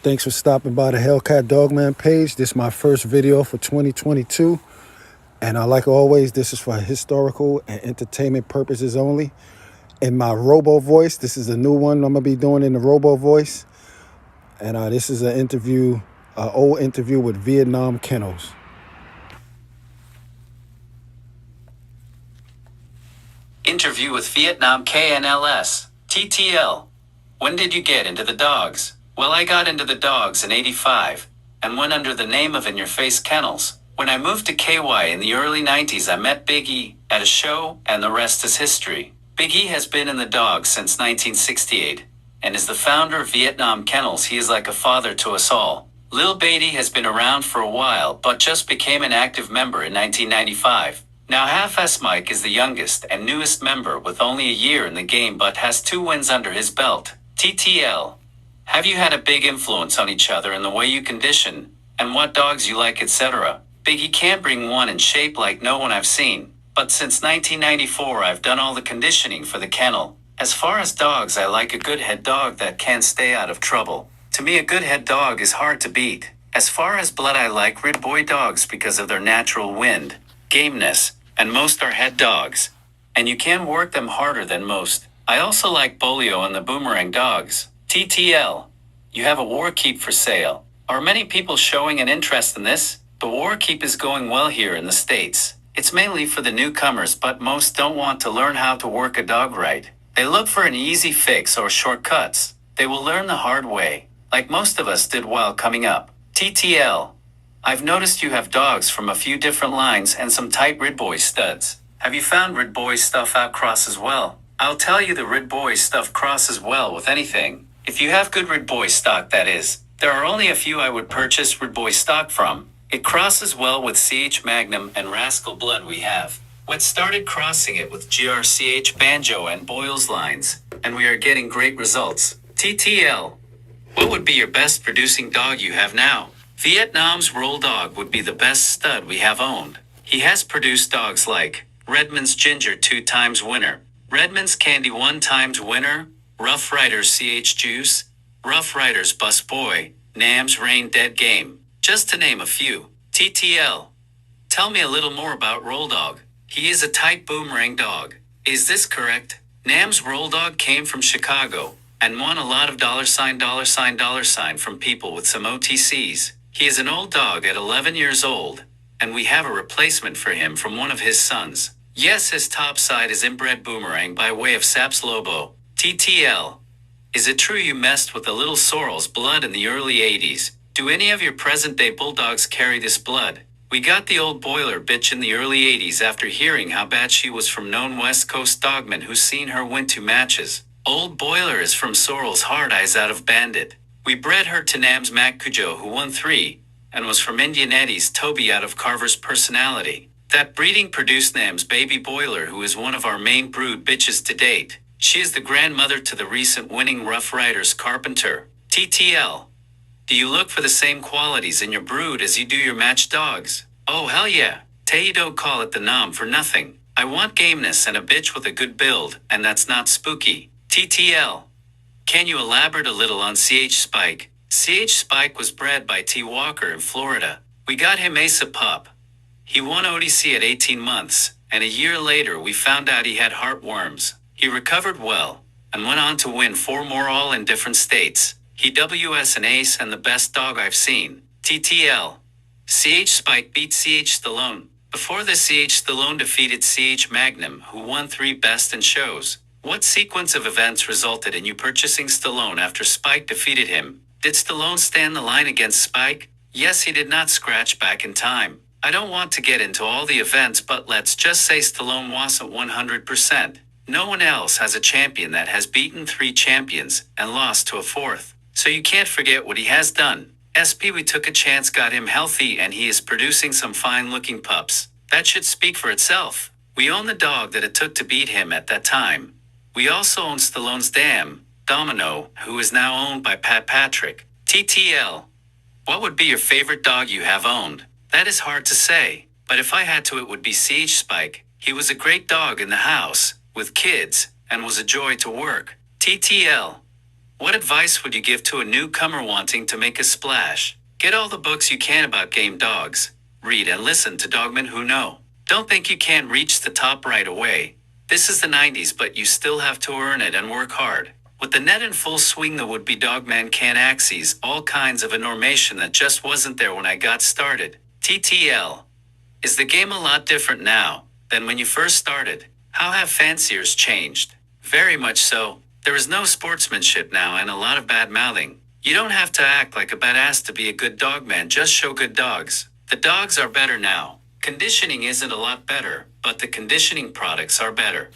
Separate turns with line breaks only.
Thanks for stopping by the Hellcat Dogman page. This is my first video for 2022. And like always, this is for historical and entertainment purposes only. In my robo voice, this is a new one I'm going to be doing in the robo voice. And this is an interview, an old interview with Vietnam Kennels.
Interview with Vietnam Kennels, TTL. When did you get into the dogs? Well, I got into the dogs in '85, and went under the name of In Your Face Kennels. When I moved to KY in the early '90s, I met Big E at a show, and the rest is history. Big E has been in the dogs since 1968, and is the founder of Vietnam Kennels. He is like a father to us all. Lil Beatty has been around for a while, but just became an active member in 1995. Now Half-Ass Mike is the youngest and newest member with only a year in the game, but has 2 wins under his belt. TTL. Have you had a big influence on each other in the way you condition, and what dogs you like, etc.? Biggie can't bring one in shape like no one I've seen, but since 1994 I've done all the conditioning for the kennel. As far as dogs, I like a good head dog that can stay out of trouble. To me, a good head dog is hard to beat. As far as blood, I like rid boy dogs because of their natural wind, gameness, and most are head dogs, and you can work them harder than most. I also like Bolio and the Boomerang dogs. TTL. You have a Warkeep for sale. Are many people showing an interest in this? The Warkeep is going well here in the States. It's mainly for the newcomers, but most don't want to learn how to work a dog right. They look for an easy fix or shortcuts. They will learn the hard way, like most of us did while coming up. TTL. I've noticed you have dogs from a few different lines and some tight Rid Boy studs. Have you found Rid Boy stuff out crosses well? I'll tell you, the Rid Boy stuff crosses well with anything. If you have good Rid Boy stock, that is. There are only a few I would purchase Rid Boy stock from. It crosses well with CH Magnum and Rascal Blood we have. We started crossing it with GRCH Banjo and Boyle's lines, and we are getting great results. TTL. What would be your best producing dog you have now? Vietnam's Roll Dog would be the best stud we have owned. He has produced dogs like Redmond's Ginger 2 times winner, Redmond's Candy 1 times winner, Rough Riders CH Juice, Rough Riders Bus Boy, Nam's Rain Dead Game, just to name a few. TTL. Tell me a little more about Roll Dog. He is a tight Boomerang dog. Is this correct? Nam's Roll Dog came from Chicago and won a lot of $ from people with some OTCs. He is an old dog at 11 years old, and we have a replacement for him from one of his sons. Yes, his top side is inbred Boomerang by way of Saps Lobo. TTL. Is it true you messed with the little Sorrel's blood in the early '80s? Do any of your present-day bulldogs carry this blood? We got the old Boiler bitch in the early '80s after hearing how bad she was from known West Coast dogman who's seen her win 2 matches. Old Boiler is from Sorrel's Hard Eyes out of Bandit. We bred her to Nam's Mac Cujo who won 3, and was from Indian Eddie's Toby out of Carver's Personality. That breeding produced Nam's Baby Boiler, who is one of our main brood bitches to date. She is the grandmother to the recent winning Rough Riders Carpenter. TTL. Do you look for the same qualities in your brood as you do your match dogs? Oh hell yeah. Tay, don't call it the nom for nothing. I want gameness and a bitch with a good build, and that's not spooky. TTL. Can you elaborate a little on CH Spike? CH Spike was bred by T. Walker in Florida. We got him Asa Pup. He won ODC at 18 months, and a year later we found out he had heartworms. He recovered well, and went on to win 4 more all in different states. He WS an ace and the best dog I've seen. TTL. CH Spike beat CH Stallone. Before this, CH Stallone defeated CH Magnum, who won 3 best in shows. What sequence of events resulted in you purchasing Stallone after Spike defeated him? Did Stallone stand the line against Spike? Yes, he did not scratch back in time. I don't want to get into all the events, but let's just say Stallone wasn't 100%. No one else has a champion that has beaten 3 champions and lost to a 4th. So you can't forget what he has done. SP, we took a chance, got him healthy, and he is producing some fine looking pups. That should speak for itself. We own the dog that it took to beat him at that time. We also own Stallone's dam, Domino, who is now owned by Pat Patrick. TTL. What would be your favorite dog you have owned? That is hard to say, but if I had to, it would be CH Spike. He was a great dog in the house, with kids, and was a joy to work. TTL. What advice would you give to a newcomer wanting to make a splash? Get all the books you can about game dogs. Read and listen to dogmen who know. Don't think you can't reach the top right away. This is the 90s, but you still have to earn it and work hard. With the net in full swing, the would-be dogman can access all kinds of information that just wasn't there when I got started. TTL. Is the game a lot different now than when you first started? How have fanciers changed? Very much so. There is no sportsmanship now and a lot of bad mouthing. You don't have to act like a badass to be a good dogman, just show good dogs. The dogs are better now. Conditioning isn't a lot better, but the conditioning products are better.